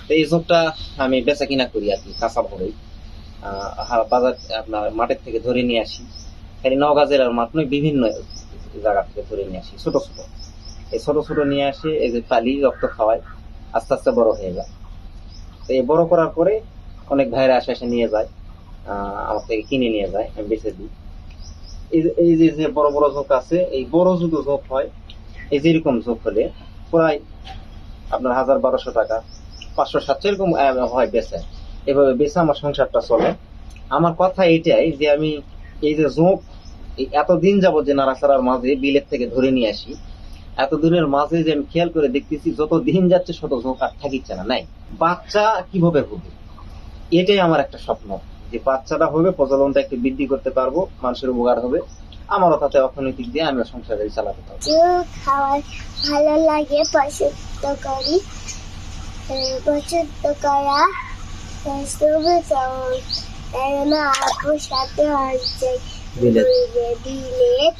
তো এই ঝোঁকটা আমি বেচা কিনা করি আর কি, কাঁচা ভরেই বাজার আপনার মাঠের থেকে ধরে নিয়ে আসি। খালি নওগাঁ জেলার মাঠ নয়, বিভিন্ন জায়গা থেকে ধরে নিয়ে আসি ছোট ছোট। এই ছোট ছোট নিয়ে আসে, এই যে পালি রক্ত খাওয়াই, আস্তে আস্তে বড় হয়ে যায়। তো এই বড় করার পরে অনেক ভাইরা আসে এসে নিয়ে যায়, আমার থেকে কিনে নিয়ে যায়, আমি বেচে দিই। এই যে যে বড় বড় ঝোঁক আছে, এই বড় যদি ঝোঁক হয়, এই যেরকম ঝোঁক হলে প্রায় আপনার 1,000-1,200 টাকা, 500-700 এরকম হয় বেচে। এভাবে বেচে আমার সংসারটা চলে। আমার কথা এটাই যে আমি এই যে ঝোঁক এতদিন যাবত যে নাড়াচাড়ার মাঝে বিলের থেকে ধরে নিয়ে আসি, এত দিনের মাঝে যে আমি খেয়াল করে দেখতেছি যত দিন যাচ্ছে শত ঝোঁক আর থাকিচ্ছে না, নাই। বাচ্চা কিভাবে হবে, এটাই আমার একটা স্বপ্ন, যে বাচ্চাটা হবে, প্রজননটা একটু বৃদ্ধি করতে পারবো, মানুষের উপকার হবে, আমারও তাতে অর্থনৈতিক দিয়ে আমি সংসারে চালাতে পারবো। খাওয়ার ভালো লাগে, পছন্দ করি, পছন্দ করা আপুর সাথে হচ্ছে বিলেত। বিলেত